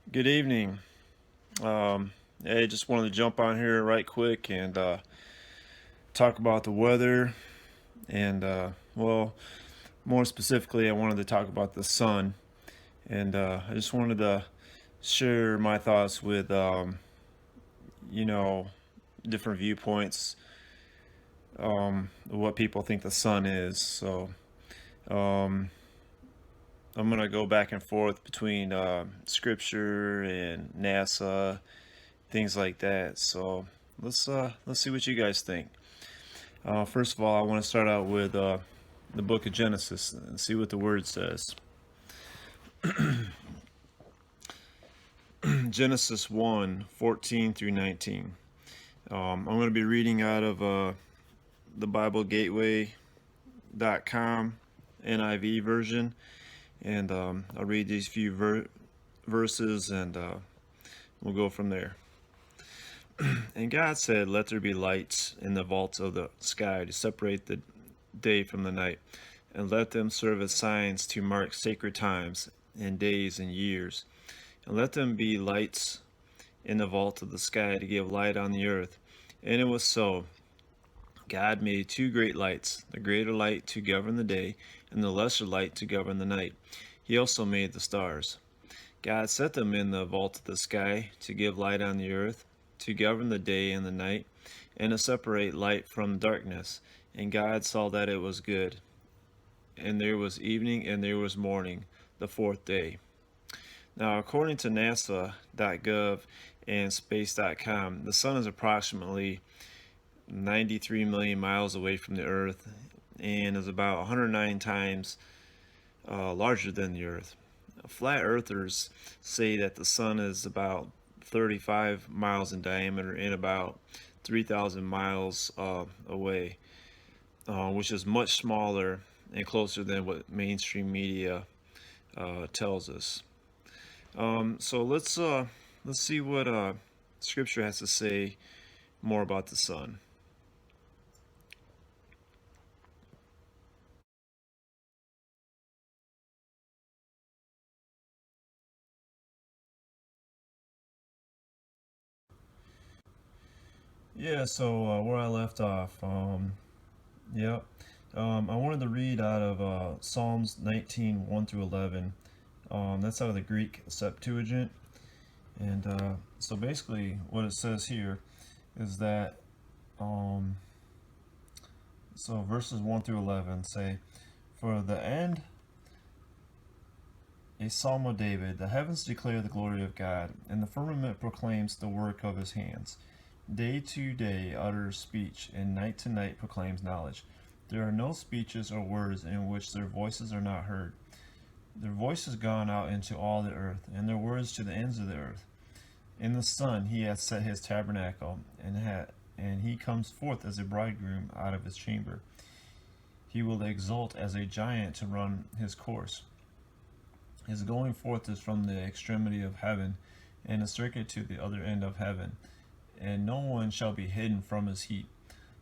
Good evening. Um, hey, just wanted to jump on here right quick and talk about the weather. And, more specifically, I wanted to talk about the sun. And I just wanted to share my thoughts with, you know, different viewpoints, of what people think the sun is. So um, I'm going to go back and forth between scripture and NASA, things like that. So let's see what you guys think. First of all, I want to start out with the book of Genesis and see what the word says. Genesis 1:14 through 19. I'm going to be reading out of the BibleGateway.com NIV version, and I'll read these few verses and we'll go from there. And God said, "Let there be lights in the vaults of the sky to separate the day from the night, and let them serve as signs to mark sacred times and days and years. And let them be lights in the vault of the sky to give light on the earth." And it was so. God made two great lights, the greater light to govern the day, and the lesser light to govern the night. He also made the stars. God set them in the vault of the sky to give light on the earth, to govern the day and the night, and to separate light from darkness. And God saw that it was good. And there was evening and there was morning, the fourth day. Now, according to NASA.gov and Space.com, the sun is approximately 93 million miles away from the Earth and is about 109 times larger than the Earth. Flat earthers say that the sun is about 35 miles in diameter and about 3,000 miles away, which is much smaller and closer than what mainstream media tells us. So let's see what Scripture has to say more about the sun. Yeah, so where I left off, yeah, I wanted to read out of Psalms 19, 1 through 11. That's out of the Greek Septuagint. And so basically, what it says here is that, um, so verses 1 through 11 say, "For the end, a psalm of David, the heavens declare the glory of God, and the firmament proclaims the work of his hands. Day to day utters speech, and night to night proclaims knowledge. There are no speeches or words in which their voices are not heard. Their voice has gone out into all the earth, and their words to the ends of the earth. In the sun he hath set his tabernacle, and he comes forth as a bridegroom out of his chamber. He will exult as a giant to run his course. His going forth is from the extremity of heaven, and a circuit to the other end of heaven, and no one shall be hidden from his heat.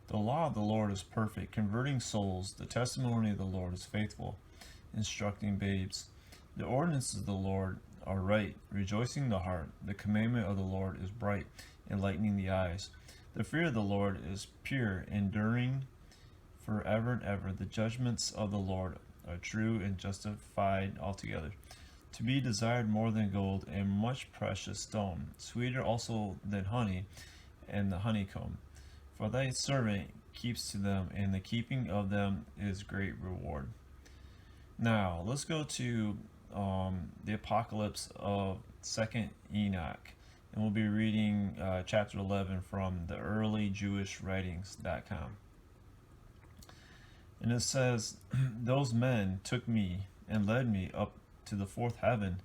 The law of the Lord is perfect, converting souls. The testimony of the Lord is faithful, instructing babes. The ordinances of the Lord are right, rejoicing the heart. The commandment of the Lord is bright, enlightening the eyes. The fear of the Lord is pure, enduring forever and ever. The judgments of the Lord are true and justified altogether. To be desired more than gold and much precious stone, sweeter also than honey and the honeycomb. For thy servant keeps to them, and the keeping of them is great reward." Now, let's go to the Apocalypse of 2nd Enoch. And we'll be reading chapter 11 from the earlyjewishwritings.com. And it says, "Those men took me and led me up to the fourth heaven,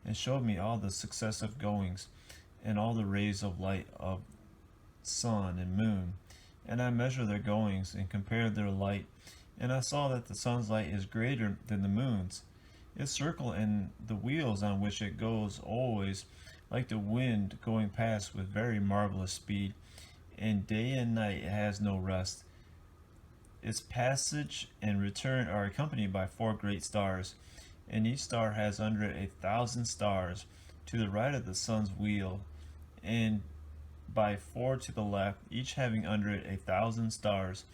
and showed me all the successive goings, and all the rays of light of sun and moon. And I measured their goings, and compared their light, and I saw that the sun's light is greater than the moon's. Its circle and the wheels on which it goes always, like the wind going past with very marvelous speed, and day and night it has no rest. Its passage and return are accompanied by four great stars, and each star has under it 1,000 stars, to the right of the sun's wheel, and by 4 to the left, each having under it 1,000 stars,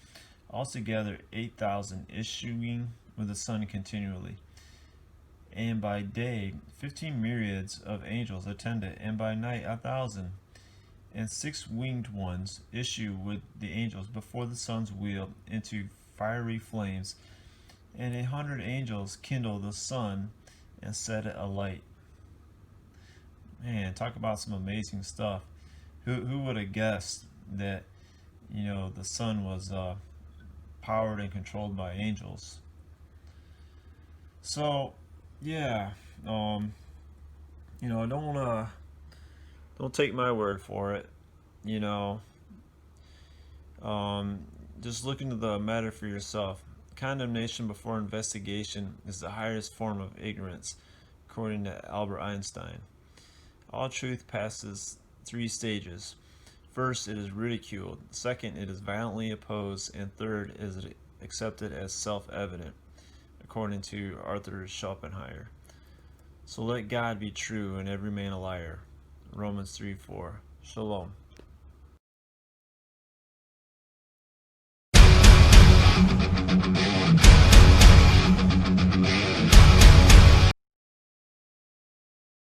altogether 8,000, issuing with the sun continually. And by day 15 myriads of angels attend it, and by night 1,000. And 6 winged ones issue with the angels before the sun's wheel into fiery flames, and 100 angels kindle the sun and set it alight. Man, talk about some amazing stuff. Who would have guessed that, the sun was powered and controlled by angels? So, yeah, don't take my word for it. You know, just look into the matter for yourself. Condemnation before investigation is the highest form of ignorance, according to Albert Einstein. All truth passes 3 stages. First, it is ridiculed. Second, it is violently opposed. And third, is it accepted as self-evident, according to Arthur Schopenhauer. So let God be true and every man a liar. Romans 3:4. Shalom.